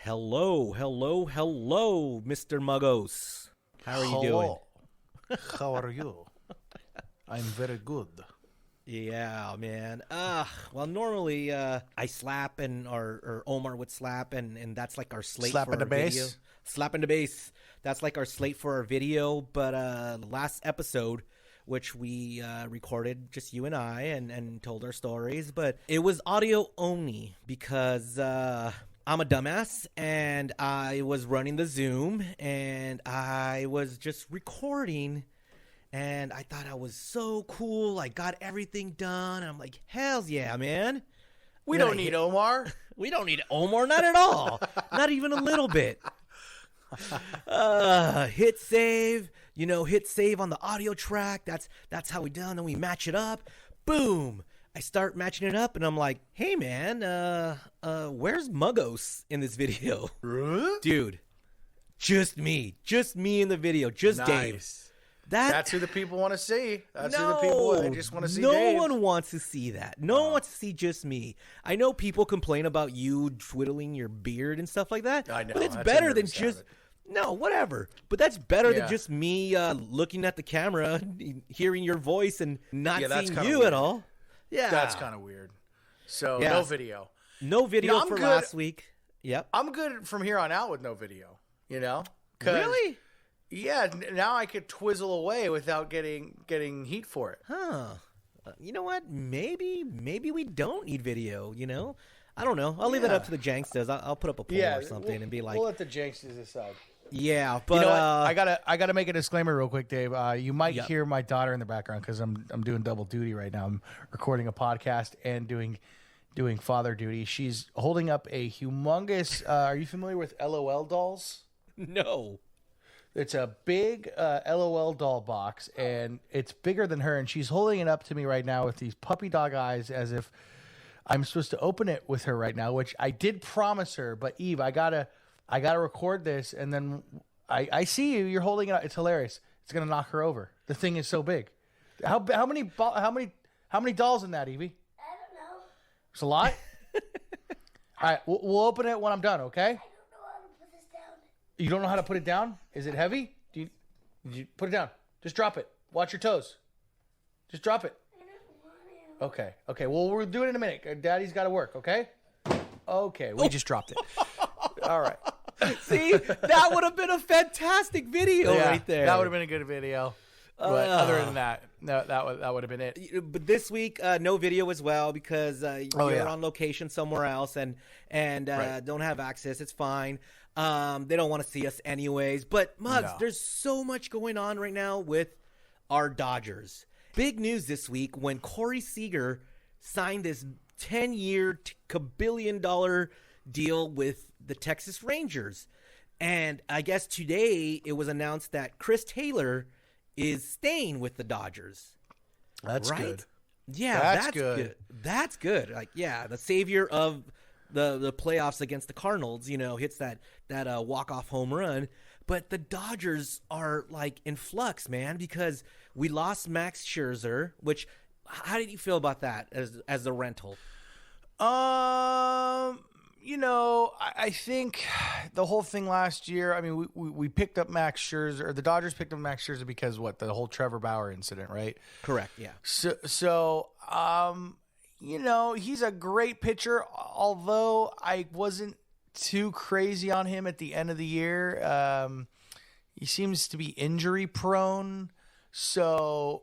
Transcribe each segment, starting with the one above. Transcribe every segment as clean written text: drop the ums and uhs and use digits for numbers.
Hello, Mr. Muggos. How are you doing? How are you? I'm very good. Yeah, man. Well, normally I slap or Omar would slap, and that's like our slate Slap for in the our video. bass? Slap in the bass. That's like our slate for our video. But last episode, which we recorded just you and I and told our stories, but it was audio only because I'm a dumbass and I was running the Zoom and I was just recording. And I thought I was so cool. I got everything done. And I'm like, hells yeah, man. We don't need Omar. We don't need Omar, not at all. Not even a little bit. Hit save, hit save on the audio track. That's how we done. Then we match it up. Boom. I start matching it up, and I'm like, hey, man, where's Muggos in this video? Dude, just me in the video. Just Dave. Nice. That's who the people want to see. They just want to see no Dave. No one wants to see that. No one wants to see just me. I know people complain about you twiddling your beard and stuff like that. I know. But it's better than just... No, whatever. But that's better than just me looking at the camera, hearing your voice, and not seeing you at all. Yeah. That's kind of weird. So, no video. No video for last week. Yep. I'm good from here on out with no video, Really? Yeah, now I could twizzle away without getting heat for it. Huh. You know what? Maybe we don't need video, I don't know. I'll leave it up to the Janksters. I'll put up a poll or something and be like... We'll let the Janksters decide. Yeah, but... You know what? I gotta make a disclaimer real quick, Dave. You might hear my daughter in the background because I'm doing double duty right now. I'm recording a podcast and doing father duty. She's holding up a humongous... are you familiar with LOL dolls? No. It's a big LOL doll box, and it's bigger than her, and she's holding it up to me right now with these puppy dog eyes as if I'm supposed to open it with her right now, which I did promise her. But Eve, I gotta record this, and then I see you. You're holding it up. It's hilarious. It's gonna knock her over. The thing is so big. How many dolls in that, Evie? I don't know. It's a lot. All right, we'll open it when I'm done. Okay. You don't know how to put it down? Is it heavy? Did you put it down? Just drop it. Watch your toes. Just drop it. I don't want to. Okay. Well, we'll do it in a minute. Daddy's got to work, okay? Okay, we just dropped it. All right. See? That would have been a fantastic video right there. That would have been a good video. But other than that, no, that would have been it. But this week, no video as well because you're on location somewhere else and don't have access. It's fine. They don't want to see us anyways. But Muggs, there's so much going on right now with our Dodgers. Big news this week when Corey Seager signed this 10-year, $1 billion deal with the Texas Rangers. And I guess today it was announced that Chris Taylor is staying with the Dodgers. That's good. Yeah, that's good. That's good. Like, the savior of the playoffs against the Cardinals, hits that walk-off home run. But the Dodgers are, like, in flux, man, because we lost Max Scherzer, which, how did you feel about that as a rental? I think the whole thing last year, I mean, we picked up Max Scherzer, or the Dodgers picked up Max Scherzer because the whole Trevor Bauer incident, right? Correct, yeah. So he's a great pitcher, although I wasn't too crazy on him at the end of the year. He seems to be injury prone, so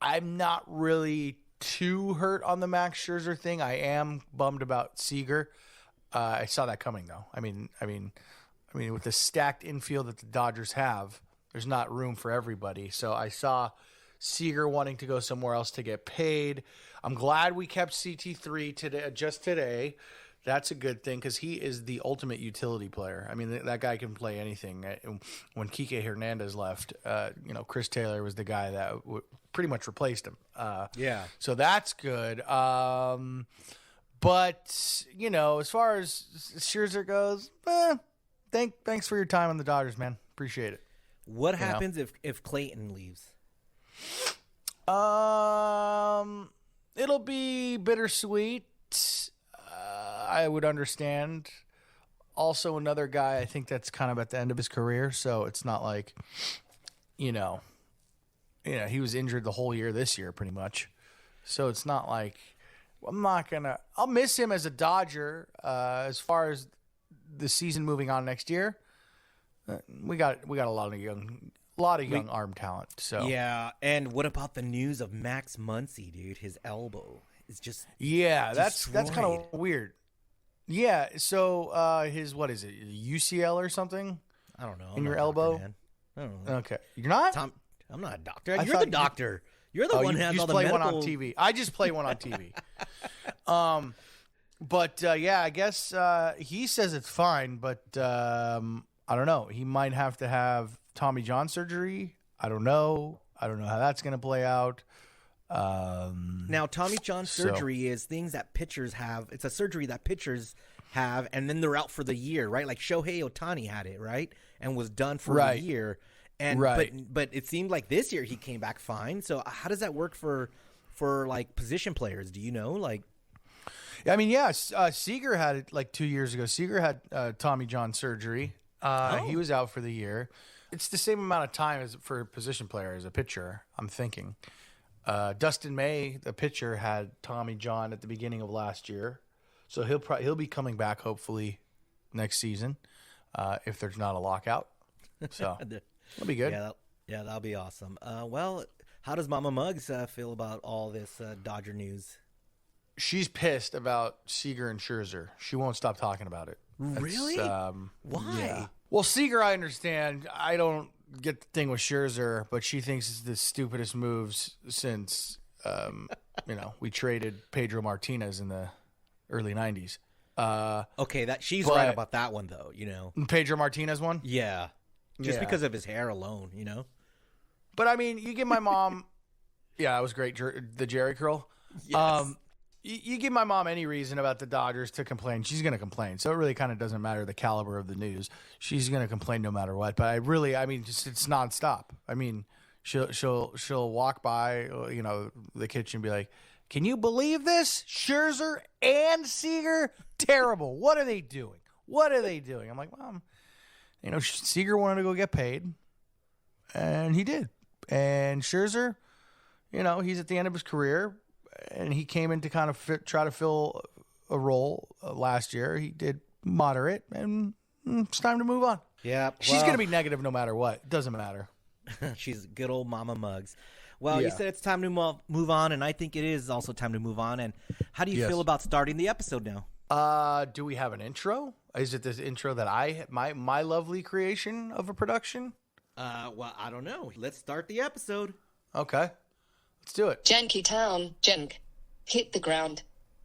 I'm not really too hurt on the Max Scherzer thing. I am bummed about Seager. I saw that coming, though. I mean, with the stacked infield that the Dodgers have, there's not room for everybody. So I saw Seager wanting to go somewhere else to get paid. I'm glad we kept CT3 today. That's a good thing because he is the ultimate utility player. I mean, that guy can play anything. When Kike Hernandez left, Chris Taylor was the guy that pretty much replaced him. So that's good. But, as far as Scherzer goes, thanks for your time on the Dodgers, man. Appreciate it. What happens if Clayton leaves? It'll be bittersweet. I would understand. also another guy I think that's kind of at the end of his career. So it's not like, he was injured the whole year this year pretty much. So it's not like I'll miss him as a Dodger as far as the season moving on next year. We got a lot of young arm talent. So yeah, and what about the news of Max Muncy, dude? His elbow is just that's kind of weird. Yeah, so his what is it, UCL or something? I don't know. In your elbow? Doctor, man. I don't know. Okay, you're not. I'm not a doctor. You're the doctor. You're the one who has all the medical. One on TV. I just play one on TV. But I guess he says it's fine, but I don't know. He might have to have Tommy John surgery. I don't know how that's going to play out. Now, Tommy John surgery is things that pitchers have. It's a surgery that pitchers have, and then they're out for the year, right? Like Shohei Ohtani had it, right? And was done for the year. And but it seemed like this year he came back fine. So how does that work for like position players? Do you know? Like, I mean, Seager had it like 2 years ago. Seager had Tommy John surgery. He was out for the year. It's the same amount of time as for a position player as a pitcher, I'm thinking. Dustin May, the pitcher, had Tommy John at the beginning of last year. So he'll be coming back hopefully next season if there's not a lockout. So that'll be good. Yeah, that'll be awesome. Well, how does Mama Muggs feel about all this Dodger news? She's pissed about Seager and Scherzer. She won't stop talking about it. Really? Why? Yeah. Well, Seager, I understand. I don't get the thing with Scherzer, but she thinks it's the stupidest moves since, we traded Pedro Martinez in the early 90s. Okay, she's right about that one, though, Pedro Martinez one? Yeah. Just because of his hair alone, But, I mean, you give my mom – yeah, it was great, the Jerry curl. Yes. You give my mom any reason about the Dodgers to complain, she's going to complain. So it really kind of doesn't matter the caliber of the news. She's going to complain no matter what. But it's nonstop. I mean, she'll walk by, the kitchen and be like, "Can you believe this? Scherzer and Seager, terrible. What are they doing? I'm like, Mom, Seager wanted to go get paid, and he did. And Scherzer, he's at the end of his career. And he came in to kind of try to fill a role last year. He did moderate, and it's time to move on. Yeah. She's going to be negative no matter what. It doesn't matter. She's good old Mama Muggs. Well, you said it's time to move on, and I think it is also time to move on. And how do you feel about starting the episode now? Do we have an intro? Is it this intro that my lovely creation of a production? Well, I don't know. Let's start the episode. Okay. Let's do it. Janky town, Jank. Hit the ground.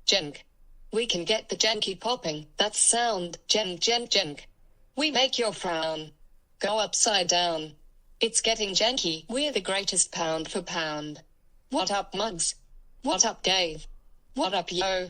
Jank. We can get the janky popping. That's sound. Jank. We make your frown go upside down. It's getting janky. We're the greatest pound for pound. What up, Muggs? What up, Dave? What up, yo?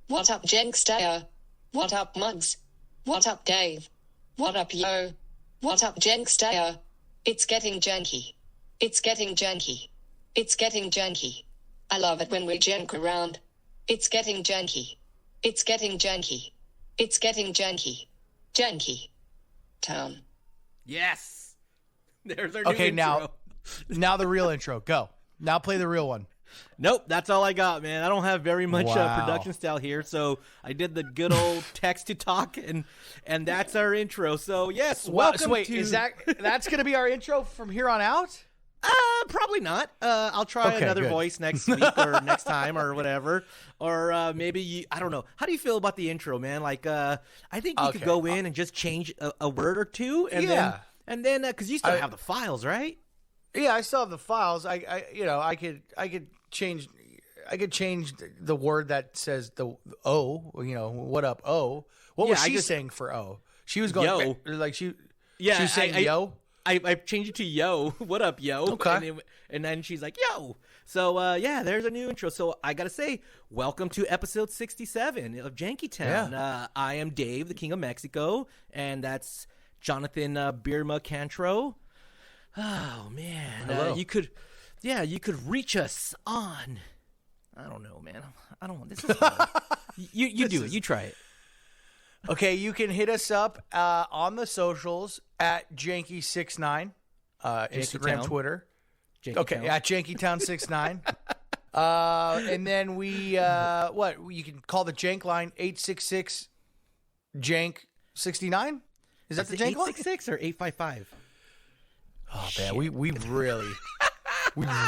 What up, Jank Stayer? What up, Muggs? What up, Dave? What up, yo? What up, Jank Stayer? It's getting janky. It's getting janky. It's getting janky. I love it when we jank around. It's getting janky. It's getting janky. It's getting janky. Janky town. Yes. There's our new intro. Now the real intro. Go. Now play the real one. Nope, that's all I got, man. I don't have very much production style here, so I did the good old text to talk, and that's our intro. So yes, welcome. So wait, is that's going to be our intro from here on out? Probably not. I'll try another voice next week or next time or whatever. Or maybe I don't know. How do you feel about the intro, man? Like, I think you could go in and just change a word or two, and then because you still have the files, right? Yeah, I still have the files. I could change the word that saes the O. What up, O? What was she saying for O? She was going yo. Like she was saying yo. I changed it to yo. What up, yo? Okay. And then she's like, yo. So, there's a new intro. So, I got to say, welcome to episode 67 of Janky Town. Yeah. I am Dave, the King of Mexico, and that's Jonathan Birma Cantro. Oh, man. You could reach us on, I don't know, man. This is hard. You do it. You try it. Okay, you can hit us up on the socials at Janky69, Instagram, Town. Twitter. Janky Okay, Town. at Jankytown69. And then you can call the Jank line 866 Jank 69. Is that the Jank line? 866 or 855? Oh man, we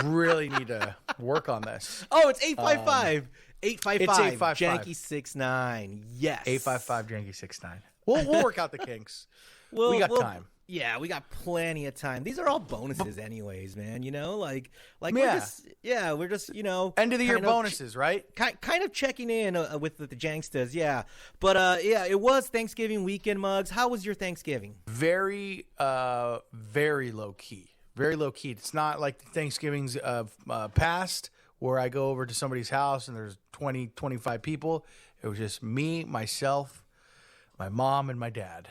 really need to work on this. Oh, it's 855. It's 855. 855. Janky 69. Yes. 855 Janky 69. We'll work out the kinks. We got time. Yeah, we got plenty of time. These are all bonuses, anyways, man. You know, like Yeah. we're just End of the year kind of bonuses, right? kind of checking in with the Janksters, yeah. But yeah, it was Thanksgiving weekend, Mugs. How was your Thanksgiving? Very, very low key. Very low key. It's not like the Thanksgivings of past where I go over to somebody's house and there's 20, 25 people. It was just me, myself, my mom, and my dad.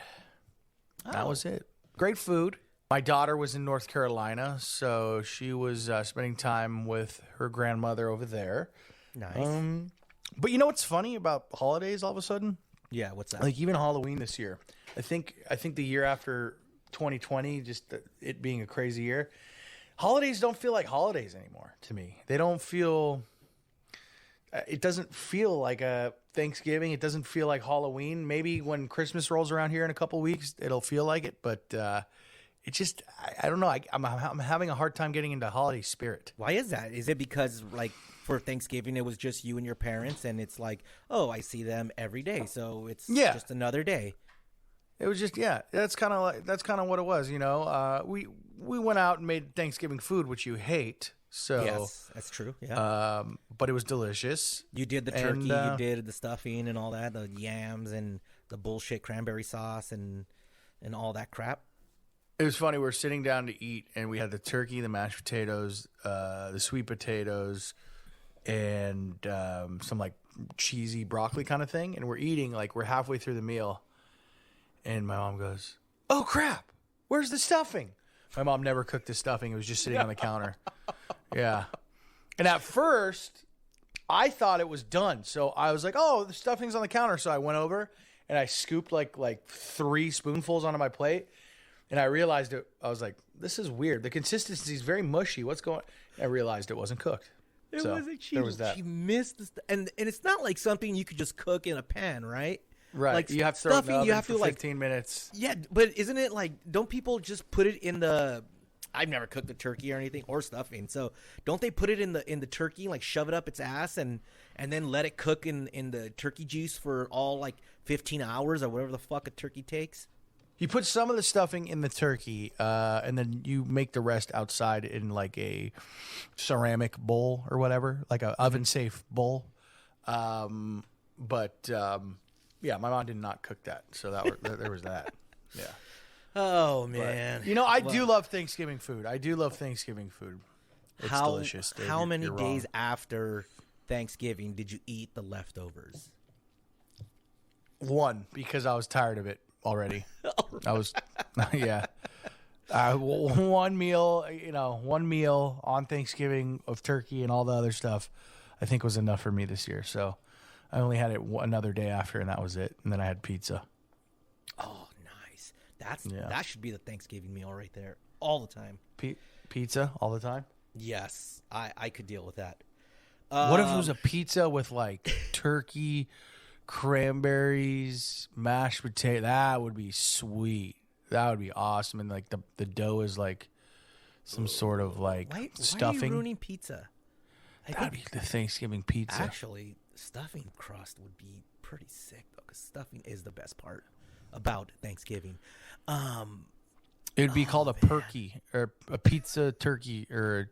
That was it. Great food. My daughter was in North Carolina, so she was spending time with her grandmother over there. Nice. But you know what's funny about holidays all of a sudden? Yeah, what's that? Like even Halloween this year. I think the year after 2020, just it being a crazy year, holidays don't feel like holidays anymore to me. They don't feel. It doesn't feel like a Thanksgiving. It doesn't feel like Halloween. Maybe when Christmas rolls around here in a couple weeks, it'll feel like it. But it just, I don't know. I'm having a hard time getting into holiday spirit. Why is that? Is it because like for Thanksgiving it was just you and your parents, and it's like, oh, I see them every day, so it's just another day. It was just that's kind of what it was. You know, we went out and made Thanksgiving food, which you hate. So yes, that's true. Yeah. But it was delicious. You did the turkey, you did the stuffing and all that, the yams and the bullshit cranberry sauce and all that crap. It was funny. We were sitting down to eat, and we had the turkey, the mashed potatoes, the sweet potatoes, and some like cheesy broccoli kind of thing. And we're eating, like we're halfway through the meal, and my mom goes, "Oh crap! Where's the stuffing?" My mom never cooked the stuffing. It was just sitting on the counter. Yeah. And at first, I thought it was done. So I was like, oh, the stuffing's on the counter. So I went over and I scooped like 3 spoonfuls onto my plate. And I realized it. I was like, this is weird. The consistency is very mushy. What's going on? I realized it wasn't cooked. It wasn't. There was that. She missed the and it's not like something you could just cook in a pan, right? Right. Like you have to throw it in the oven you have for to 15 minutes. Yeah, but isn't it like, don't people just put it in the, I've never cooked a turkey or anything or stuffing. So don't they put it in the turkey, like shove it up its ass and then let it cook in the turkey juice for all like 15 hours or whatever the fuck a turkey takes? You put some of the stuffing in the turkey, and then you make the rest outside in like a ceramic bowl or whatever, like an oven-safe bowl. Yeah, my mom did not cook that, so there was that. Yeah. Oh man. But, you know, I do love Thanksgiving food. I do love Thanksgiving food. It's delicious. Dude. How many You're days wrong. after Thanksgiving did you eat the leftovers? 1, because I was tired of it already. I was, yeah. One meal, one meal on Thanksgiving of turkey and all the other stuff, I think was enough for me this year. So I only had it another day after, and that was it. And then I had pizza. Oh, nice. That should be the Thanksgiving meal right there, all the time. Pizza all the time? Yes, I could deal with that. What if it was a pizza with like turkey, cranberries, mashed potato? That would be sweet. That would be awesome. And like the dough is like some sort of like stuffing. Why are you ruining pizza? That'd be the Thanksgiving pizza. Actually, stuffing crust would be pretty sick though, because stuffing is the best part about Thanksgiving. It would be called a perky or a pizza turkey or a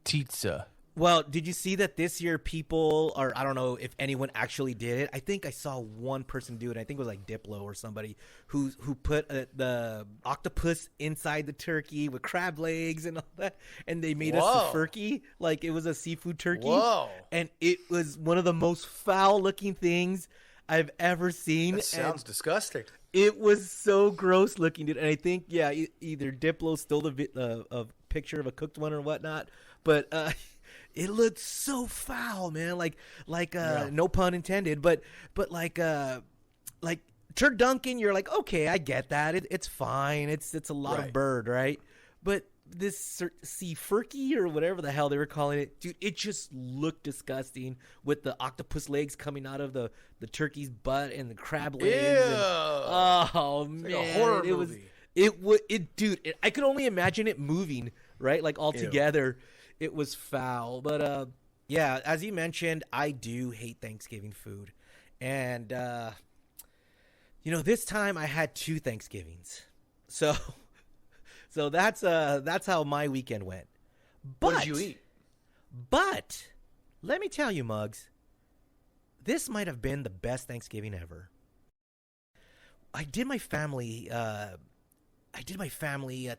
pizza. Well, did you see that this year people are, I don't know if anyone actually did it. I think I saw one person do it. I think it was like Diplo or somebody who put the octopus inside the turkey with crab legs and all that. And they made us a turkey. Like it was a seafood turkey. Whoa. And it was one of the most foul looking things I've ever seen. That sounds disgusting. It was so gross looking, dude. And I think, either Diplo stole a picture of a cooked one or whatnot. But, it looked so foul, man. Like no pun intended, but like turducken, you're like, okay, I get that. It's fine. It's a lot of bird, right? But this sea furky or whatever the hell they were calling it, dude, it just looked disgusting with the octopus legs coming out of the turkey's butt and the crab legs. Oh man, like a horror movie. Dude, I could only imagine it moving, right? Like all together. It was foul. But yeah, as you mentioned, I do hate Thanksgiving food. And this time I had 2 Thanksgivings. So that's how my weekend went. But, what did you eat? But let me tell you, Muggs, this might have been the best Thanksgiving ever. I did my family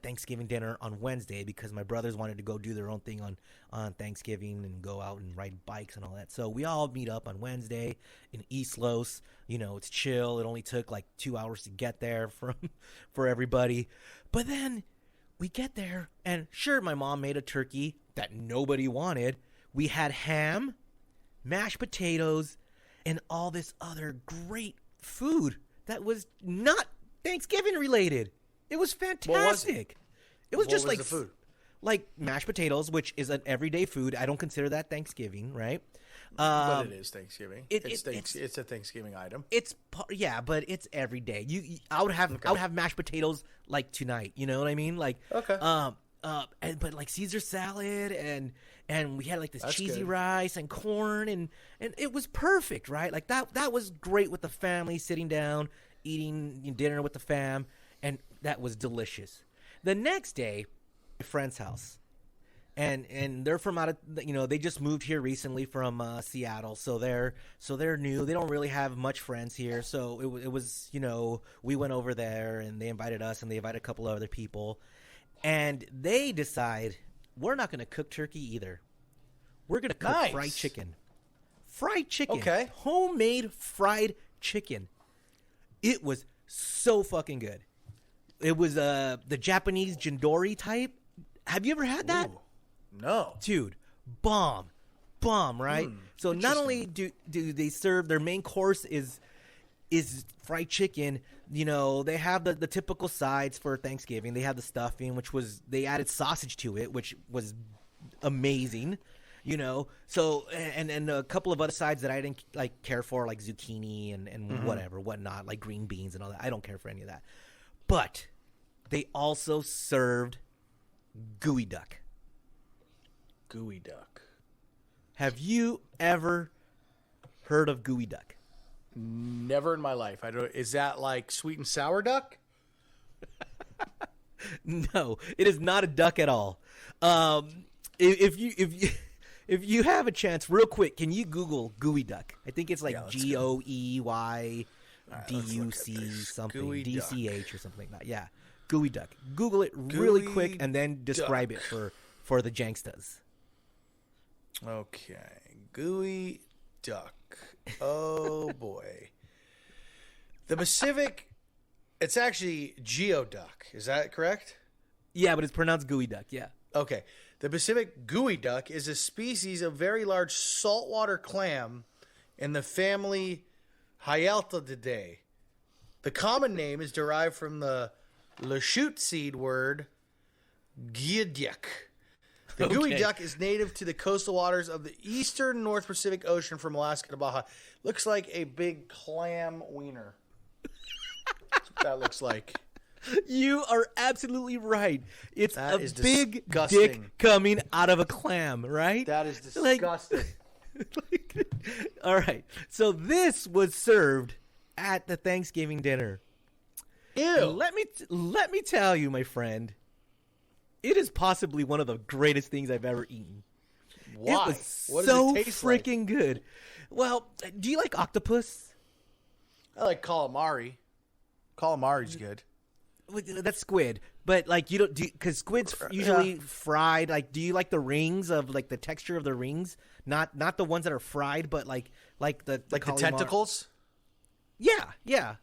Thanksgiving dinner on Wednesday because my brothers wanted to go do their own thing on Thanksgiving and go out and ride bikes and all that. So we all meet up on Wednesday in East Los. It's chill. It only took like 2 hours to get there for everybody. But then we get there, and sure, my mom made a turkey that nobody wanted. We had ham, mashed potatoes, and all this other great food that was not Thanksgiving related. It was fantastic. It was just like the food? Like mashed potatoes, which is an everyday food. I don't consider that Thanksgiving, right? But it is Thanksgiving. It's a Thanksgiving item. But it's every day. I would have mashed potatoes like tonight. You know what I mean? Like okay. But like Caesar salad and we had like this cheesy rice and corn and it was perfect, right? Like that was great with the family sitting down eating dinner with the fam, and that was delicious. The next day, my friend's house. And they're from out of, they just moved here recently from Seattle, so they're new. They don't really have much friends here, so it was we went over there and they invited us and they invited a couple of other people, and they decide we're not going to cook turkey either. We're going to cook fried chicken. Okay, homemade fried chicken. It was so fucking good. It was the Japanese jandori type. Have you ever had that? Ooh. No. Dude, bomb, right? So not only do they serve, their main course is fried chicken, they have the typical sides for Thanksgiving. They have the stuffing, they added sausage to it, which was amazing, So, and a couple of other sides that I didn't care for, like zucchini and whatnot, like green beans and all that. I don't care for any of that. But they also served Gooey Duck. Gooey Duck. Have you ever heard of Gooey Duck? Never in my life. Is that like sweet and sour duck? No, it is not a duck at all. If you have a chance, real quick, can you Google Gooey Duck? I think it's like GOEY DUC something, DCH or something like that. Yeah, Gooey Duck. Google it really quick and then describe it for the Jankstas. Okay, Gooey Duck. Oh boy, the Pacific. It's actually geoduck. Is that correct? Yeah, but it's pronounced Gooey Duck. Yeah. Okay, the Pacific gooey duck is a species of very large saltwater clam in the family Hyaltidae. The common name is derived from the Lachute seed word geoduck. The gooey duck is native to the coastal waters of the eastern North Pacific Ocean from Alaska to Baja. Looks like a big clam wiener. That's what that looks like. You are absolutely right. It's a big dick coming out of a clam, right? That is disgusting. All right. So this was served at the Thanksgiving dinner. Ew. And let me tell you, my friend, it is possibly one of the greatest things I've ever eaten. Why? It was so freaking good. Well, do you like octopus? I like calamari. Calamari's good. That's squid, but like you don't because squid's usually fried. Like, do you like the rings of like the texture of the rings? Not the ones that are fried, but like the tentacles. Yeah.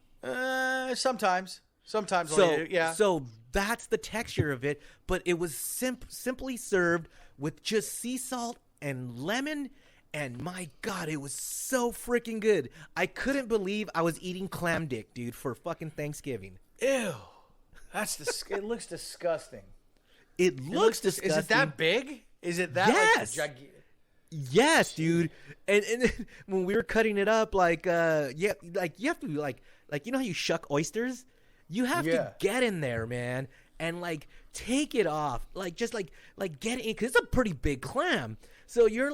Sometimes. So that's the texture of it, but it was simply served with just sea salt and lemon And my God, it was so freaking good. I couldn't believe I was eating clam dick, dude, for fucking Thanksgiving. Ew. It looks disgusting. It looks disgusting. Is it that big? Is it that yes. Yes, dude. And when we were cutting it up, like you have to like you know how you shuck oysters? You have to get in there, man, and like take it off, like just like get in, because it's a pretty big clam. So you're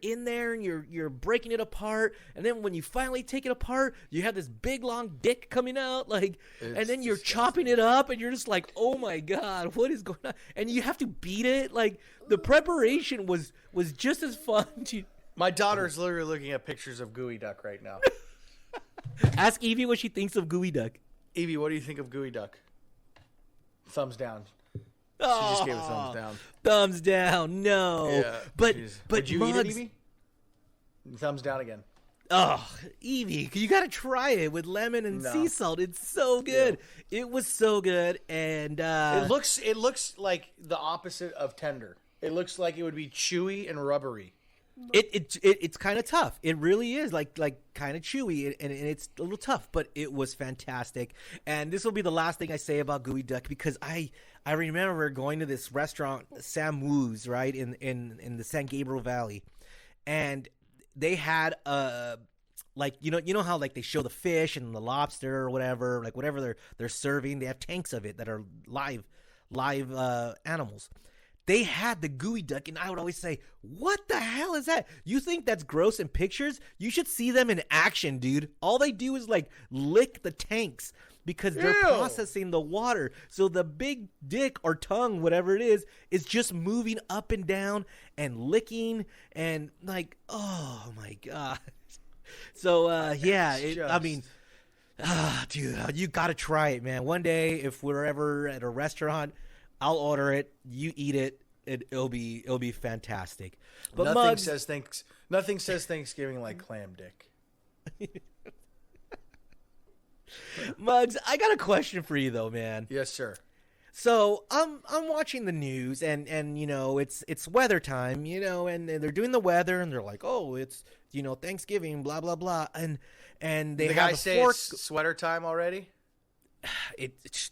in there and you're breaking it apart, and then when you finally take it apart, you have this big long dick coming out, and then you're chopping it up, and you're just like, oh my God, what is going on? And you have to beat it. Like the preparation was just as fun. My daughter's literally looking at pictures of Gooey Duck right now. Ask Evie what she thinks of Gooey Duck. Evie, what do you think of Gooey Duck? Thumbs down. She just gave a thumbs down. Thumbs down. No. Yeah, but would you eat it, Muggs, Evie? Thumbs down again. Oh, Evie, you got to try it with lemon and sea salt. It's so good. Yeah. It was so good, and it looks like the opposite of tender. It looks like it would be chewy and rubbery. It's kind of tough. It really is like kind of chewy, and it's a little tough, but it was fantastic. And this will be the last thing I say about Gooey Duck, because I remember going to this restaurant, Sam Woo's, right in the San Gabriel Valley, and they had you know how like they show the fish and the lobster or whatever, like whatever they're serving, they have tanks of it that are live animals. They had the Gooey Duck, and I would always say, what the hell is that? You think that's gross in pictures? You should see them in action, dude. All they do is like lick the tanks because they're processing the water. So the big dick or tongue, whatever it is just moving up and down and licking and like, oh my God. So, dude, you got to try it, man. One day, if we're ever at a restaurant, I'll order it. You eat it. It'll be fantastic. But nothing says Thanksgiving like clam dick. Muggs, I got a question for you though, man. Yes, sir. So I'm watching the news, and you know it's weather time, you know, and they're doing the weather, and they're like, oh, it's Thanksgiving, blah blah blah, and they the have guy say it's sweater time already.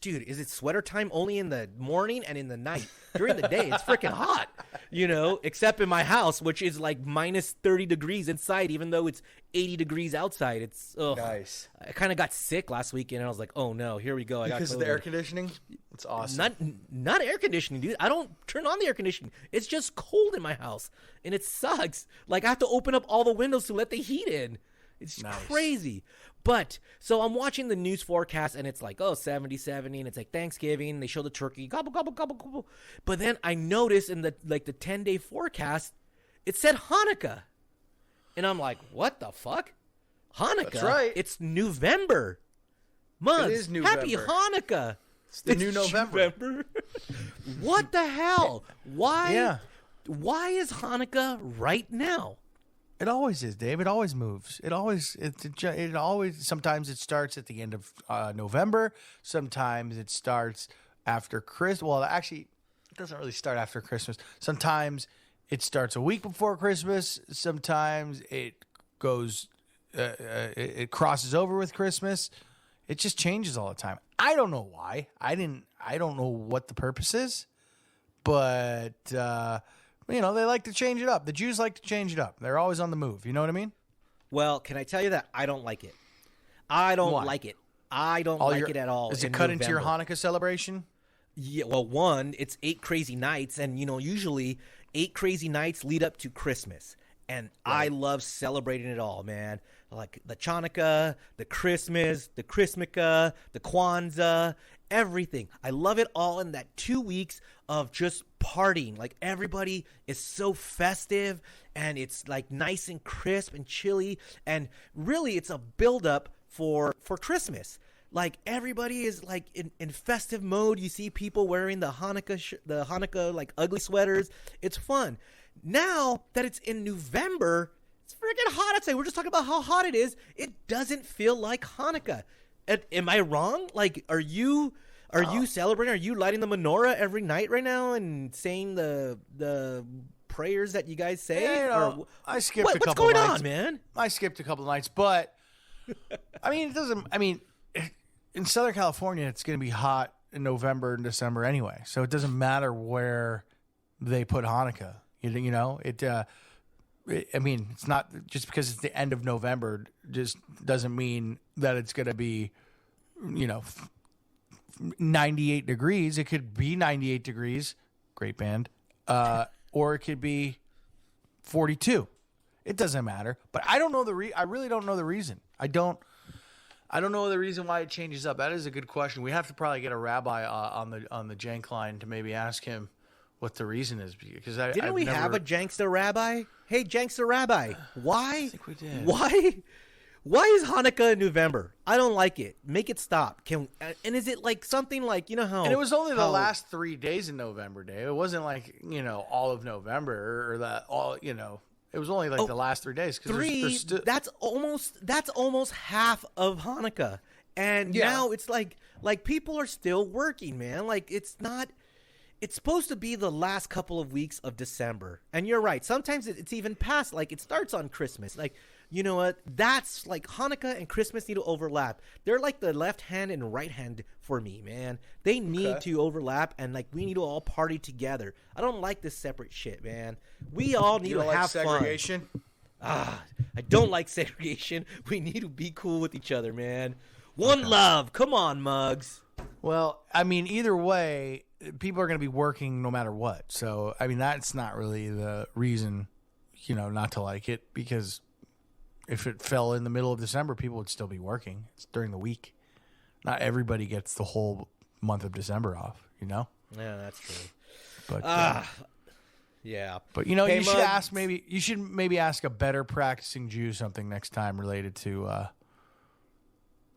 Dude, is it sweater time only in the morning and in the night? During the day, it's freaking hot, you know, except in my house, which is like minus 30 degrees inside, even though it's 80 degrees outside. It's nice. I kind of got sick last weekend, and I was like, oh no, here we go. Because of the air conditioning? It's awesome. Not air conditioning, dude. I don't turn on the air conditioning. It's just cold in my house, and it sucks. Like, I have to open up all the windows to let the heat in. It's crazy. But so I'm watching the news forecast, and it's like, 70, and it's like Thanksgiving. They show the turkey, gobble, gobble, gobble, gobble. But then I noticed in the 10-day forecast, it said Hanukka. And I'm like, what the fuck? Hanukkah? That's right. It's November. Muggs, it is November. Happy Hanukkah. It's the new November. What the hell? Why? Yeah. Why is Hanukkah right now? It always is, Dave. It always moves. It always. Sometimes it starts at the end of November. Sometimes it starts after Christmas. Well, actually, it doesn't really start after Christmas. Sometimes it starts a week before Christmas. Sometimes it goes. It crosses over with Christmas. It just changes all the time. I don't know why. I don't know what the purpose is, but. They like to change it up. The Jews like to change it up. They're always on the move. You know what I mean? Well, can I tell you that I don't like it? I don't like it. I don't like it at all. Is it cut into your Hanukkah celebration? Yeah. Well, one, it's 8 crazy nights, and usually 8 crazy nights lead up to Christmas, and I love celebrating it all, man. Like the Chanukah, the Christmas, the Chrismica, the Kwanzaa, everything. I love it all in that 2 weeks of just partying. Like, everybody is so festive, and it's like nice and crisp and chilly, and really it's a build-up for Christmas. Like, everybody is like in festive mode. You see people wearing the Hanukkah like ugly sweaters. It's fun. Now that it's in November, it's freaking hot outside. We're just talking about how hot it is. It doesn't feel like Hanukkah. Am I wrong? Like, are you celebrating? Are you lighting the menorah every night right now and saying the prayers that you guys say? Yeah, I skipped a couple. What's going nights. on, man? I skipped a couple nights, but I mean, it doesn't. I mean, in Southern California, it's going to be hot in November and December anyway, so it doesn't matter where they put Hanukkah. You know, I mean, it's not just because it's the end of November. Just doesn't mean that it's going to be, 98 degrees. It could be 98 degrees. Great band. Or it could be 42. It doesn't matter. But I don't know I really don't know the reason. I don't know the reason why it changes up. That is a good question. We have to probably get a rabbi on the Jank line to maybe ask him what the reason is. Because Didn't we have a Jankster rabbi? Hey, Jankster rabbi, why? I think we did. Why is Hanukkah in November? I don't like it. Make it stop. And is it like something like, how... And it was only the last 3 days in November, Dave. It wasn't like, all of November or that all, it was only like the last 3 days. That's almost half of Hanukkah. And now it's like people are still working, man. Like it's supposed to be the last couple of weeks of December. And you're right. Sometimes it's even past, like it starts on Christmas. Like, you know what? That's like Hanukkah and Christmas need to overlap. They're like the left hand and right hand for me, man. They need to overlap, and like we need to all party together. I don't like this separate shit, man. We all need to have segregation? Fun. I don't like segregation. We need to be cool with each other, man. One love. Come on, Muggs. Well, I mean, either way, people are going to be working no matter what. So, I mean, that's not really the reason, not to like it, because if it fell in the middle of December, people would still be working. It's during the week. Not everybody gets the whole month of December off, Yeah, that's true. But yeah. But hey, you should maybe ask a better practicing Jew something next time related to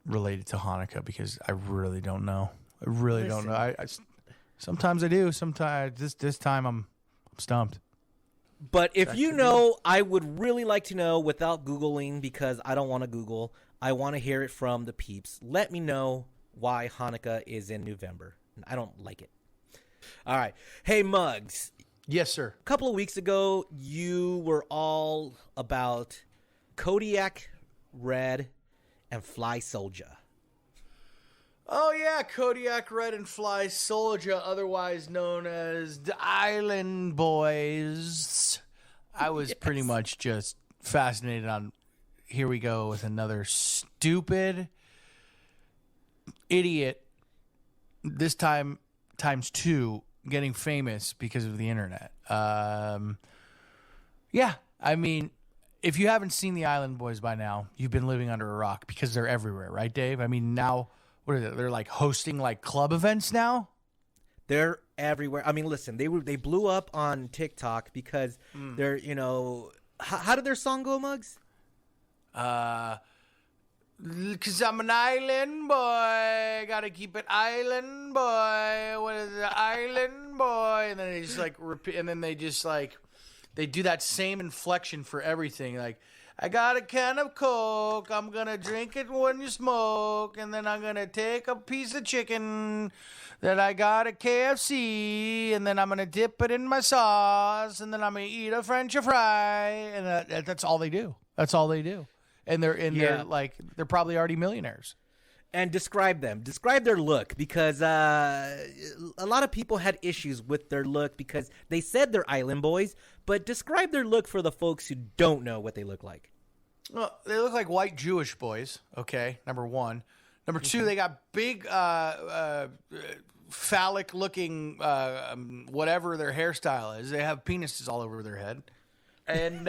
Hanukkah, because I really don't know. I really don't know. I sometimes I do. Sometimes this time I'm stumped. But if I would really like to know without Googling, because I don't want to Google. I want to hear it from the peeps. Let me know why Hanukkah is in November. I don't like it. All right. Hey, Muggs. Yes, sir. A couple of weeks ago, you were all about Kodiak Red and Fly Soldier. Oh, yeah, Kodiak Red and Fly Soldier, otherwise known as the Island Boys. I was pretty much just fascinated on, here we go with another stupid idiot, this time times two, getting famous because of the internet. Yeah, I mean, if you haven't seen the Island Boys by now, you've been living under a rock, because they're everywhere, right, Dave? I mean, now... What are they? They're like hosting like club events now? They're everywhere. I mean, listen, they blew up on TikTok because they're, how did their song go, Muggs? 'Cause I'm an island boy, gotta keep it island boy. What is the island boy? And then they just like repeat, and then they just like they do that same inflection for everything, like. I got a can of Coke, I'm going to drink it when you smoke, and then I'm going to take a piece of chicken that I got at KFC, and then I'm going to dip it in my sauce, and then I'm going to eat a French fry, and that's all they do. That's all they do. And they're probably already millionaires. And describe them. Describe their look, because a lot of people had issues with their look because they said they're Island Boys, but describe their look for the folks who don't know what they look like. Well, they look like white Jewish boys, okay, number one. Number two, they got big phallic-looking whatever their hairstyle is. They have penises all over their head. And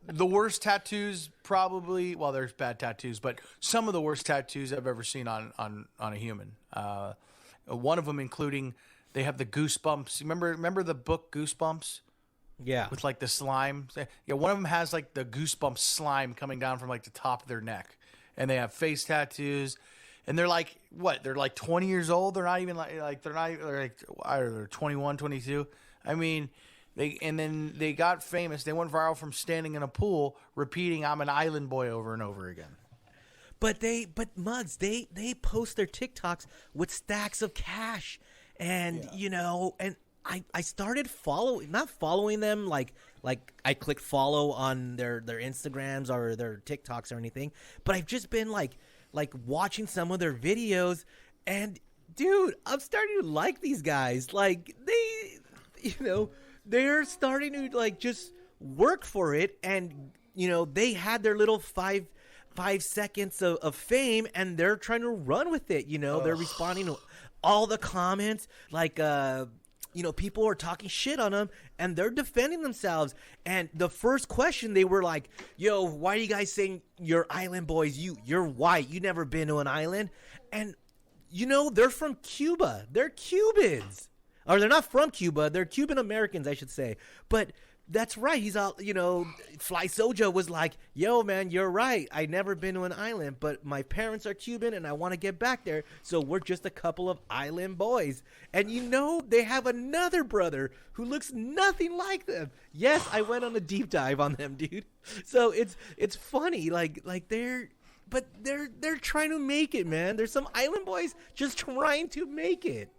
the worst tattoos probably, well, there's bad tattoos, but some of the worst tattoos I've ever seen on a human. One of them including, they have the goosebumps. Remember the book Goosebumps? Yeah. With like the slime. Yeah, one of them has like the goosebumps slime coming down from like the top of their neck. And they have face tattoos. And they're like, what? They're like 20 years old. They're not even they're 21, 22. I mean, they got famous. They went viral from standing in a pool repeating "I'm an island boy" over and over again. But Muggs, they post their TikToks with stacks of cash, and and I started not following them like I click follow on their Instagrams or their TikToks or anything, but I've just been like watching some of their videos, and dude, I'm starting to like these guys. Like they're starting to like just work for it, and they had their little 5 seconds of fame, and they're trying to run with it. They're responding to all the comments, like people are talking shit on them, and they're defending themselves. And the first question, they were like, yo, why are you guys saying you're island boys? You're white. You never been to an island. And, they're from Cuba. They're Cubans. Or they're not from Cuba. They're Cuban Americans, I should say. But that's right. He's all, Fly Soja was like, yo, man, you're right. I never been to an island, but my parents are Cuban and I want to get back there. So we're just a couple of island boys. And they have another brother who looks nothing like them. Yes, I went on a deep dive on them, dude. So it's funny. Like they're trying to make it, man. There's some island boys just trying to make it.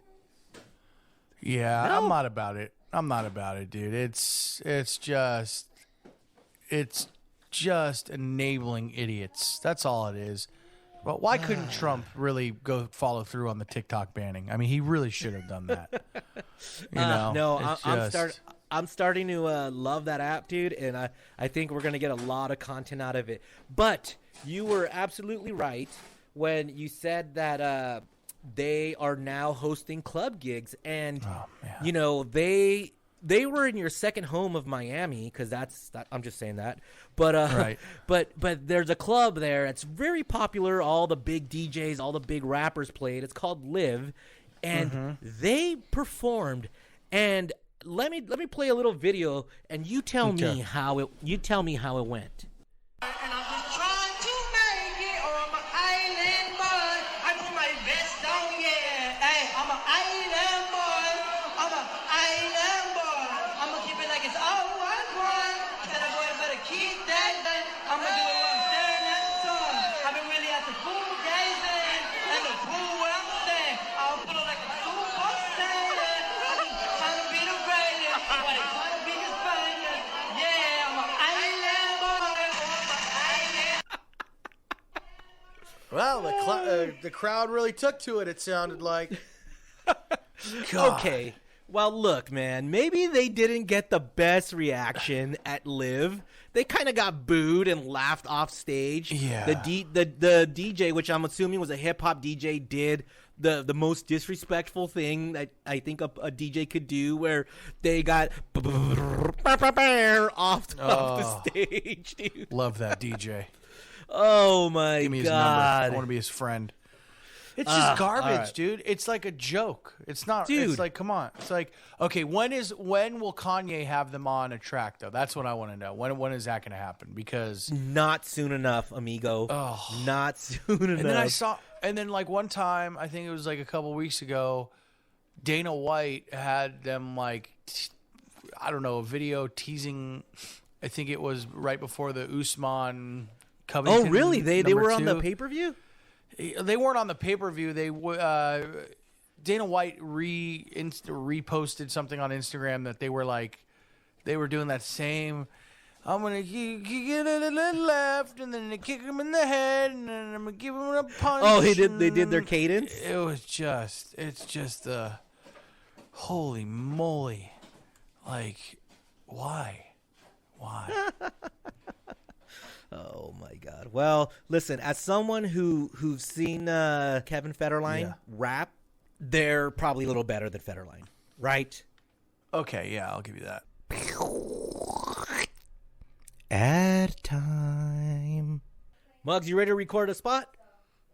Yeah, no. I'm not about it, dude. It's just enabling idiots. That's all it is. But why couldn't Trump really go follow through on the TikTok banning? I mean, he really should have done that. I'm starting to love that app, dude, and I think we're gonna get a lot of content out of it. But you were absolutely right when you said that they are now hosting club gigs, and they were in your second home of Miami, because I'm just saying that. But right. but there's a club there. It's very popular. All the big DJs, all the big rappers played. It's called Live, and they performed. And let me play a little video, and you tell me how it went. And I'm just trying to make it on my island, boy. I put my vest on, yeah. Hey, I'm an island boy. I'm an island boy. I'm gonna keep it like it's all one, boy. I said, boy, I better keep that. I'm gonna do it while I'm staring at the sun. I've been really at the pool gazing, and the pool where I'm staying. I'll put it like a super saiyan. I'm trying to be the greatest, but I'm trying to be the funniest. Yeah, I'm an island boy. Well, the crowd really took to it. It sounded like. Okay. Well, look, man. Maybe they didn't get the best reaction at Live. They kind of got booed and laughed off stage. Yeah. The DJ, which I'm assuming was a hip hop DJ, did the most disrespectful thing that I think a DJ could do, where they got off the stage, dude. Love that DJ. Oh my Give me his God. number. I want to be his friend. It's just garbage, right. dude. It's like a joke. It's not. Dude. It's like, come on. It's like, okay, when will Kanye have them on a track though? That's what I want to know. When is that going to happen? Because not soon enough, amigo. Not soon enough. And then like one time, I think it was like a couple weeks ago, Dana White had them like, I don't know, a video teasing. I think it was right before the Usman Covington. Oh, really? They were on the two. pay-per-view? They weren't on the pay-per-view. Dana White reposted something on Instagram that they were doing that same. I'm gonna get a little left, and then they kick him in the head, and then I'm gonna give him a punch. Oh, they did their cadence. It's just holy moly, like why? Oh my God! Well, listen, as someone who's seen Kevin Federline rap, they're probably a little better than Federline, right? Okay, yeah, I'll give you that. Ad time. Muggs, you ready to record a spot?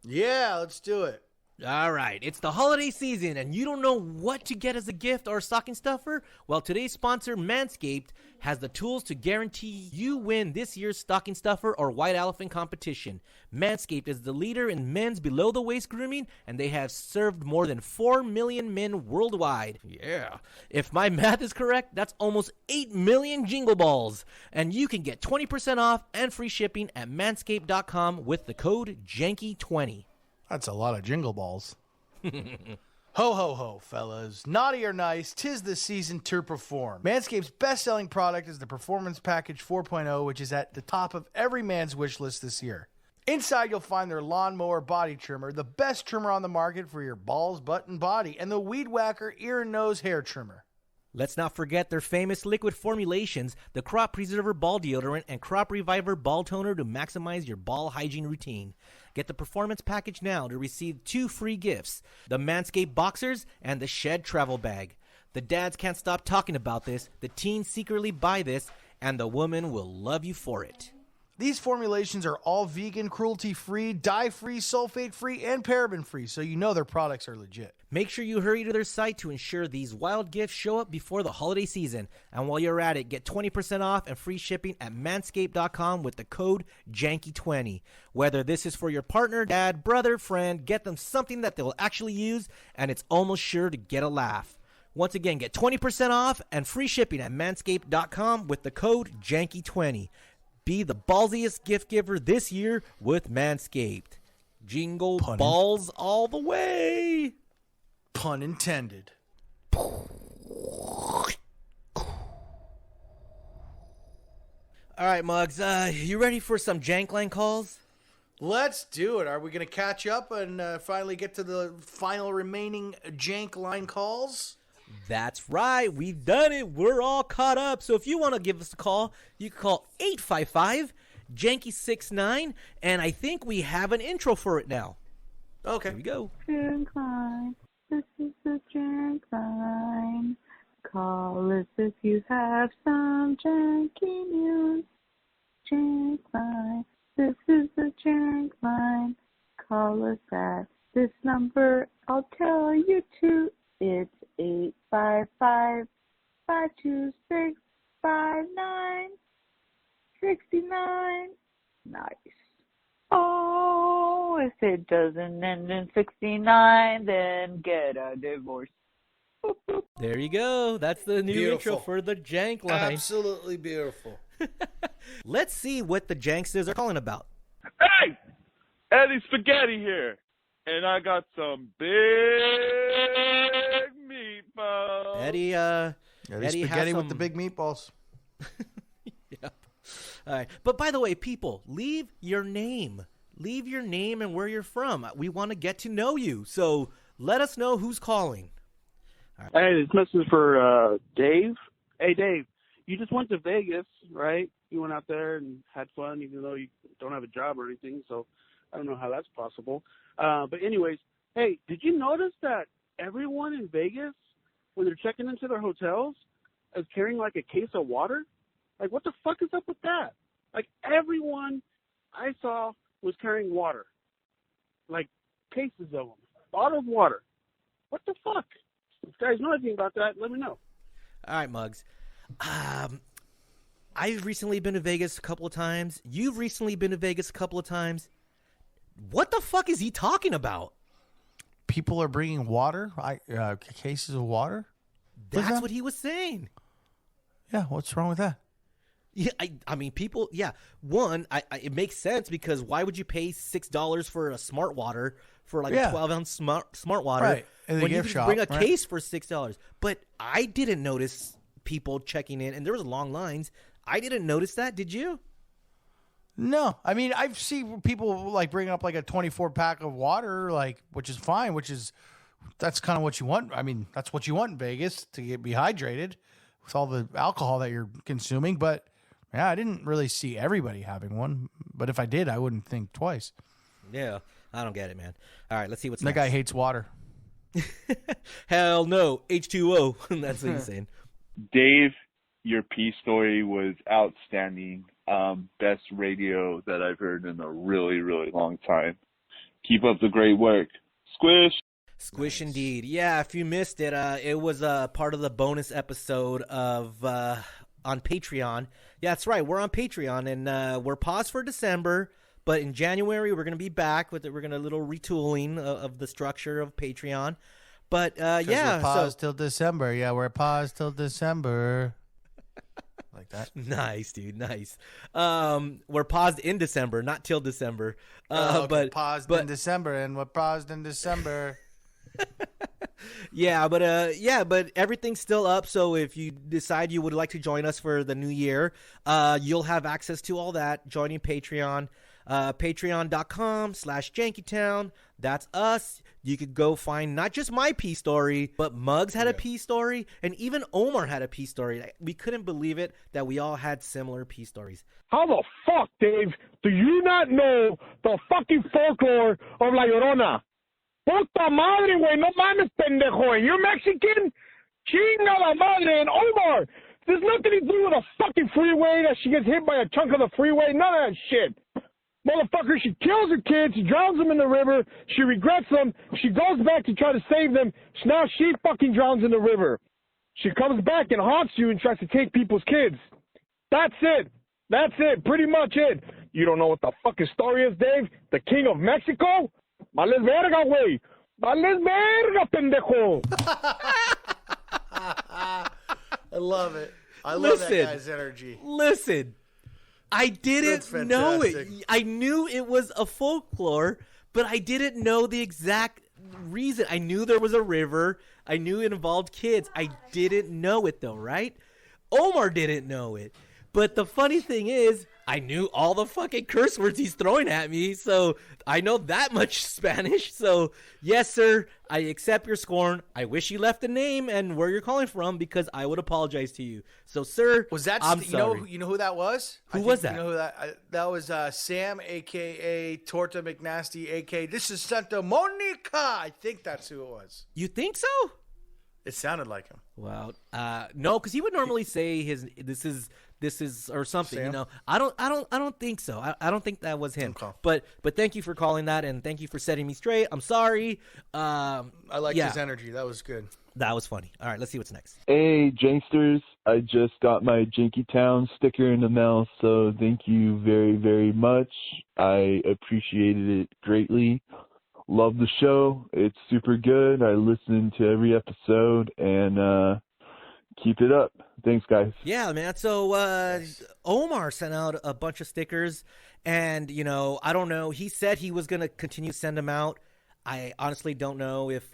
Yeah, let's do it. All right, it's the holiday season, and you don't know what to get as a gift or a stocking stuffer? Well, today's sponsor, Manscaped, has the tools to guarantee you win this year's stocking stuffer or white elephant competition. Manscaped is the leader in men's below-the-waist grooming, and they have served more than 4 million men worldwide. Yeah. If my math is correct, that's almost 8 million jingle balls. And you can get 20% off and free shipping at manscaped.com with the code JANKY20. That's a lot of jingle balls. Ho, ho, ho, fellas. Naughty or nice, 'tis the season to perform. Manscaped's best-selling product is the Performance Package 4.0, which is at the top of every man's wish list this year. Inside, you'll find their Lawnmower Body Trimmer, the best trimmer on the market for your balls, butt, and body, and the Weed Whacker Ear and Nose Hair Trimmer. Let's not forget their famous liquid formulations, the Crop Preserver Ball Deodorant and Crop Reviver Ball Toner to maximize your ball hygiene routine. Get the Performance Package now to receive 2 free gifts, the Manscaped Boxers and the Shed Travel Bag. The dads can't stop talking about this, the teens secretly buy this, and the woman will love you for it. These formulations are all vegan, cruelty-free, dye-free, sulfate-free, and paraben-free, so you know their products are legit. Make sure you hurry to their site to ensure these wild gifts show up before the holiday season. And while you're at it, get 20% off and free shipping at manscaped.com with the code JANKY20. Whether this is for your partner, dad, brother, friend, get them something that they'll actually use, and it's almost sure to get a laugh. Once again, get 20% off and free shipping at manscaped.com with the code JANKY20. Be the ballsiest gift giver this year with Manscaped. Jingle balls all the way. Pun intended. All right, Muggs, you ready for some Jank line calls? Let's do it. Are we going to catch up and finally get to the final remaining Jank line calls? That's right. We've done it. We're all caught up. So if you want to give us a call, you can call 855-JANKY69, and I think we have an intro for it now. Okay. Here we go. Jank line. This is the Jank line. Call us if you have some janky news. Jank line. This is the Jank line. Call us at this number. I'll tell you to. It's 855-526-5969. Nice. Oh, if it doesn't end in 69, then get a divorce. There you go. That's the new intro for the Jank line. Absolutely beautiful. Let's see what the Janksters are calling about. Hey! Eddie Spaghetti here. And I got some big meatballs. Eddie Spaghetti with the big meatballs. Yep. All right. But by the way, people, leave your name. Leave your name and where you're from. We want to get to know you. So let us know who's calling. Right. Hey, this message is for Dave. Hey, Dave, you just went to Vegas, right? You went out there and had fun, even though you don't have a job or anything. So I don't know how that's possible. But anyways, hey, did you notice that everyone in Vegas, when they're checking into their hotels, is carrying like a case of water? Like, what the fuck is up with that? Like, everyone I saw was carrying water. Like, cases of them. Bottled water. What the fuck? If you guys know anything about that, let me know. All right, Muggs. I've recently been to Vegas a couple of times. You've recently been to Vegas a couple of times. What the fuck is he talking about? People are bringing water, cases of water? That's what he was saying. Yeah, what's wrong with that? Yeah, I mean, people, yeah. One, it makes sense because why would you pay $6 for a smart water for like a 12-ounce smart water in the when gift you shop, can bring a case for $6? But I didn't notice people checking in, and there was long lines. I didn't notice that. Did you? No, I mean, I've seen people like bring up like a 24-pack of water, like, which is fine, that's kind of what you want. I mean, that's what you want in Vegas to be hydrated with all the alcohol that you're consuming. But yeah, I didn't really see everybody having one. But if I did, I wouldn't think twice. Yeah, I don't get it, man. All right, let's see what's that next. guy hates water. Hell no, H2O. That's what he's saying. Dave, your peace story was outstanding. Best radio that I've heard in a really, really long time. Keep up the great work. Squish. Squish indeed. Yeah, if you missed it, it was part of the bonus episode of on Patreon. Yeah, that's right. We're on Patreon, and we're paused for December, but in January we're going to be back with it. We're going to a little retooling of the structure of Patreon. But yeah, we're paused till December. Yeah, we're paused till December. Like that. Nice, dude. Nice. We're paused in December, not till December. But paused in December, and we're paused in December. but everything's still up. So if you decide you would like to join us for the new year, you'll have access to all that. Joining Patreon, patreon.com/jankytown. That's us. You could go find not just my pee story, but Muggs had a pee story, and even Omar had a pee story. We couldn't believe it that we all had similar pee stories. How the fuck, Dave, do you not know the fucking folklore of La Llorona? Puta madre, güey, no mames, pendejo. You're Mexican? Chinga la madre. And Omar, there's nothing to do with a fucking freeway that she gets hit by a chunk of the freeway. None of that shit. Motherfucker, she kills her kids, she drowns them in the river, she regrets them, she goes back to try to save them, now she fucking drowns in the river. She comes back and haunts you and tries to take people's kids. That's it. That's it. Pretty much it. You don't know what the fucking story is, Dave? The King of Mexico? Vales verga, güey. Vales verga, pendejo. I love it. I love that guy's energy. Listen. I didn't know it. I knew it was a folklore, but I didn't know the exact reason. I knew there was a river. I knew it involved kids. I didn't know it, though, right? Omar didn't know it. But the funny thing is, I knew all the fucking curse words he's throwing at me, so I know that much Spanish. So, yes, sir, I accept your scorn. I wish you left the name and where you're calling from because I would apologize to you. So, sir, was that? I'm sorry. You know who that was? Who was that? You know who that was? Sam, a.k.a. Torta McNasty, a.k.a. This is Santa Monica. I think that's who it was. You think so? It sounded like him. Well, no, because he would normally say this is or something. Sam? You know, I don't think so. I don't think that was him. Okay. But thank you for calling that and thank you for setting me straight. I'm sorry. I liked his energy. That was good. That was funny. All right, let's see what's next. Hey, Janksters. I just got my Janky Town sticker in the mail, so thank you very, very much. I appreciated it greatly. Love the show. It's super good. I listen to every episode, and keep it up. Thanks, guys. Yeah, man. So Omar sent out a bunch of stickers, and, you know, I don't know. He said he was going to continue to send them out. I honestly don't know if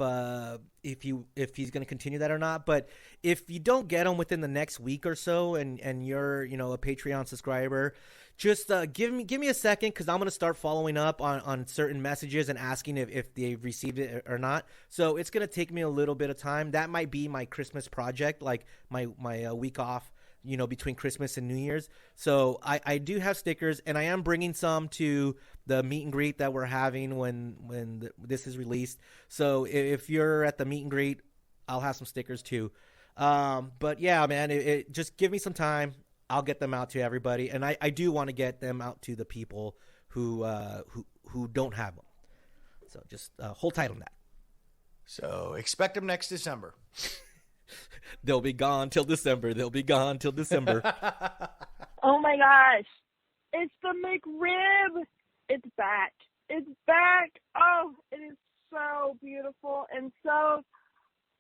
he's going to continue that or not. But if you don't get them within the next week or so, and you're, you know, a Patreon subscriber, just give me a second because I'm going to start following up on certain messages and asking if they've received it or not. So it's going to take me a little bit of time. That might be my Christmas project, like my week off, you know, between Christmas and New Year's. So I do have stickers, and I am bringing some to the meet and greet that we're having when this is released. So if you're at the meet and greet, I'll have some stickers too. But yeah, man, it just give me some time. I'll get them out to everybody, and I do want to get them out to the people who don't have them. So just hold tight on that. So expect them next December. They'll be gone till December. They'll be gone till December. Oh my gosh. It's the McRib. It's back. It's back. Oh, it is so beautiful and so,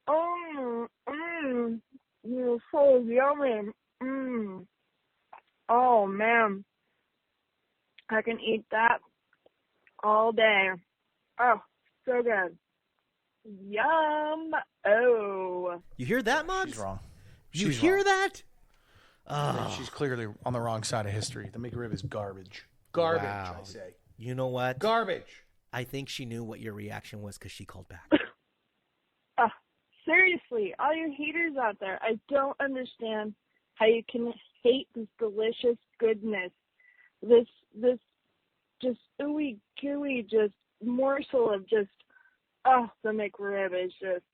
so yummy. Oh man. I can eat that all day. Oh, so good. Yum. Oh. You hear that, Muggs? She's wrong. You hear that? Oh. She's clearly on the wrong side of history. The McRib is garbage. Garbage, wow. I say. You know what? Garbage. I think she knew what your reaction was because she called back. Seriously, all you haters out there, I don't understand how you can hate this delicious goodness. This just ooey gooey just morsel of just, the McRib is just,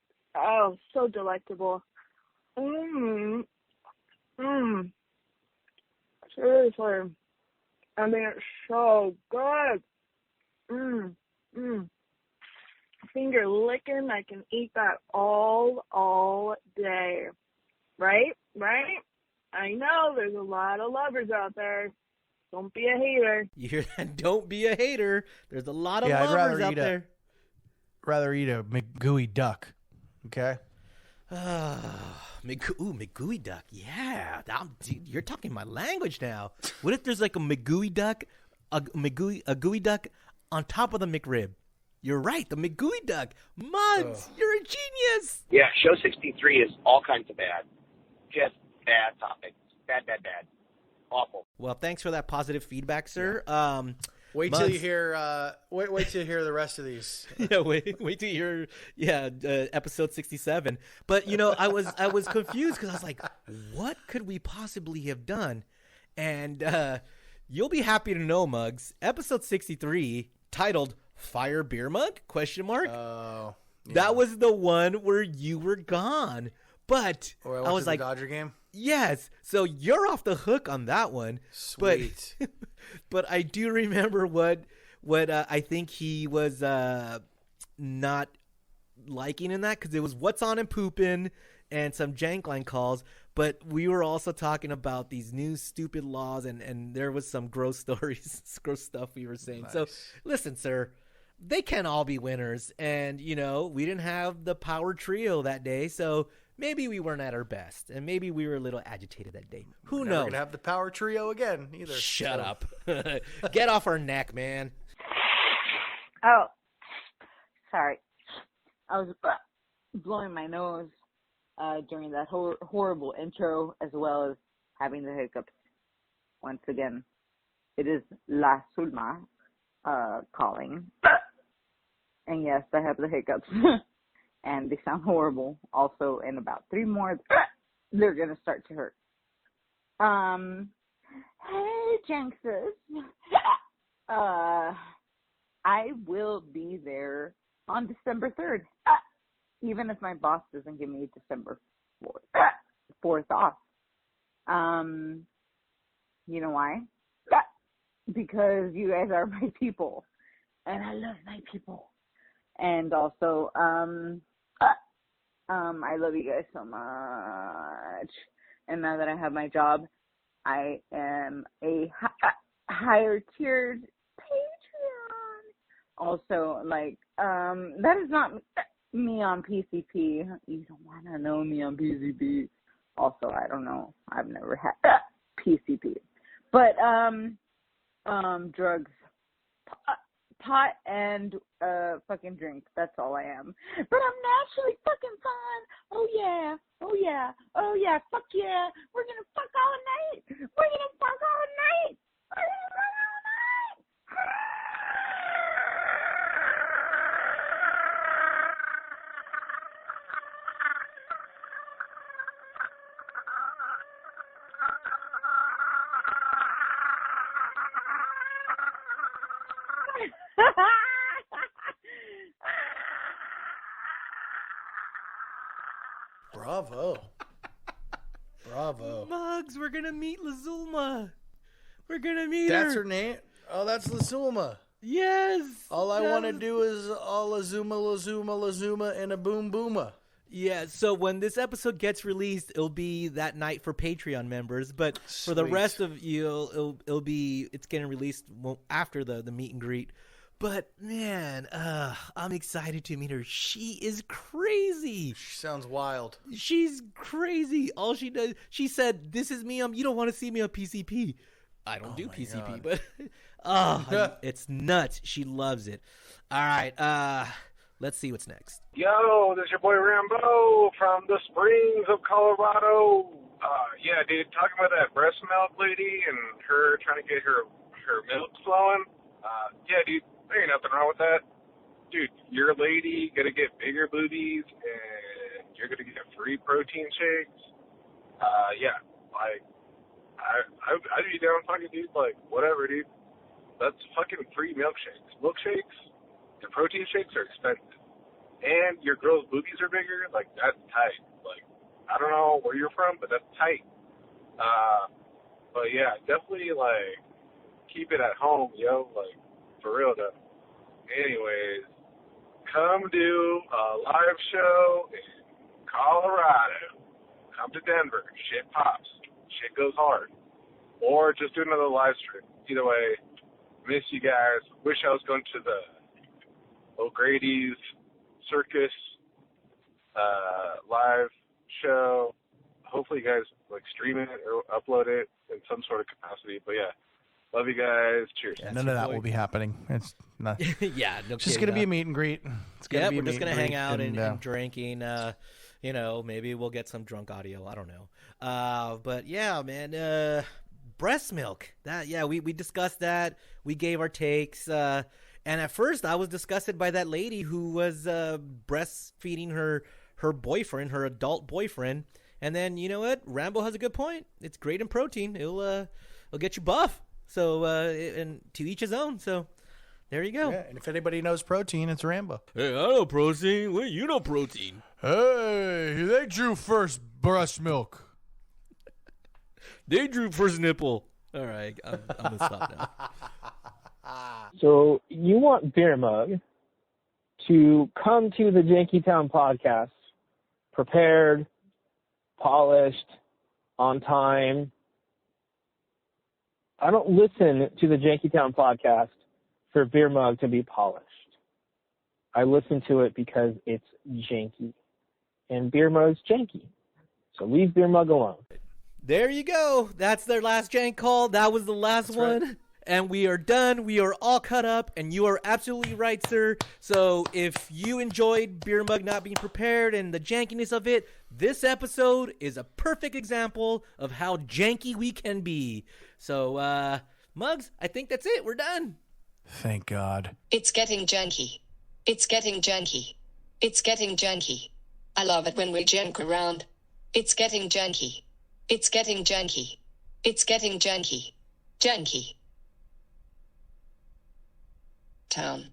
so delectable. Seriously. I mean, it's so good. Finger licking, I can eat that all day. Right? I know there's a lot of lovers out there. Don't be a hater. You hear that? Don't be a hater. There's a lot of lovers out there. Rather eat a McGooey Duck. Okay? McGooey Duck. Yeah. Dude, you're talking my language now. What if there's like a McGooey Duck, a Gooey Duck on top of the McRib? You're right, the McGooey Duck. Mugs, you're a genius. Yeah, show 63 is all kinds of bad. Just bad topics. Bad. Awful. Well, thanks for that positive feedback, sir. Wait till you hear. Wait till you hear the rest of these. Yeah, wait till you hear. Episode 67. But I was confused because I was like, what could we possibly have done? And you'll be happy to know, Muggs. Episode 63, titled "Fire Beer Mug?" ? Oh, yeah. That was the one where you were gone. But I was like, the Dodger game. Yes, so you're off the hook on that one. Sweet. But I do remember what I think he was not liking in that, because it was what's on and pooping and some jank line calls. But we were also talking about these new stupid laws, and there was some gross stories, gross stuff we were saying. Nice. So listen, sir, they can't all be winners. And, we didn't have the power trio that day, so maybe we weren't at our best, and maybe we were a little agitated that day. Who knows? We're going to have the power trio again, either. Shut up. Get off our neck, man. Oh, sorry. I was blowing my nose during that horrible intro, as well as having the hiccups. Once again, it is La Sulma calling. And yes, I have the hiccups. And they sound horrible. Also, in about 3 more, they're going to start to hurt. Hey, Jankses. I will be there on December 3rd. Even if my boss doesn't give me December 4th off. You know why? Because you guys are my people. And I love my people. And also, I love you guys so much. And now that I have my job, I am a higher tiered Patreon. Also, that is not me on PCP. You don't want to know me on PCP. Also, I don't know. I've never had PCP. But, drugs. Pot and fucking drink. That's all I am. But I'm naturally fucking fun. Oh yeah. Fuck yeah. We're gonna fuck all night. We're gonna fuck all night. Bravo. Muggs, we're going to meet Lazulma. We're going to meet her. That's her name? Oh, that's Lazulma. Yes. All I want to do is all Lazuma, and a boom booma. Yeah, so when this episode gets released, it'll be that night for Patreon members. But for the rest of you, it's getting released after the meet and greet. But, man, I'm excited to meet her. She is crazy. She sounds wild. She's crazy. All she does, she said, this is me. You don't want to see me on PCP. I don't do PCP, God. but it's nuts. She loves it. All right, let's see what's next. Yo, this is your boy Rambo from the Springs of Colorado. Yeah, dude, talking about that breast milk lady and her trying to get her milk flowing. Yeah, dude. There ain't nothing wrong with that. Dude, you're a lady, gonna get bigger boobies, and you're gonna get free protein shakes. Yeah, I'd be down fucking, dude, whatever, dude. That's fucking free milkshakes. Milkshakes and protein shakes are expensive. And your girl's boobies are bigger, that's tight. I don't know where you're from, but that's tight. But yeah, definitely, keep it at home, yo, for real though. Anyways, come do a live show in Colorado. Come to Denver. Shit pops. Shit goes hard. Or just do another live stream. Either way, miss you guys. Wish I was going to the O'Grady's Circus live show. Hopefully you guys stream it or upload it in some sort of capacity. But yeah, Love you guys. Cheers. None of that will be happening. It's not. Yeah, no It's just kidding, going to be a meet and greet. It's gonna Yeah, be a we're just meet gonna and hang greet out and drinking. Maybe we'll get some drunk audio. I don't know. But yeah, man. Breast milk. We discussed that. We gave our takes. And at first, I was disgusted by that lady who was breastfeeding her boyfriend, her adult boyfriend. And then you know what? Rambo has a good point. It's great in protein. It'll get you buff. So and to each his own. So there you go. Yeah, and if anybody knows protein, it's Rambo. Hey, I know protein. Wait, you know protein? Hey, they drew first breast milk. They drew first nipple. All right, I'm gonna stop now. So you want Beer Mug to come to the Janky Town podcast prepared, polished, on time. I don't listen to the Janky Town podcast for Beer Mug to be polished. I listen to it because it's janky. And Beer Mug's janky. So leave Beer Mug alone. There you go. That's their last Jank call. That was the last one. Right. And we are done. We are all cut up. And you are absolutely right, sir. So if you enjoyed Beer Mug not being prepared and the jankiness of it, this episode is a perfect example of how janky we can be. So, Muggs, I think that's it. We're done. Thank God. It's getting janky. It's getting janky. It's getting janky. I love it when we jank around. It's getting janky. It's getting janky. It's getting janky. Janky. Town.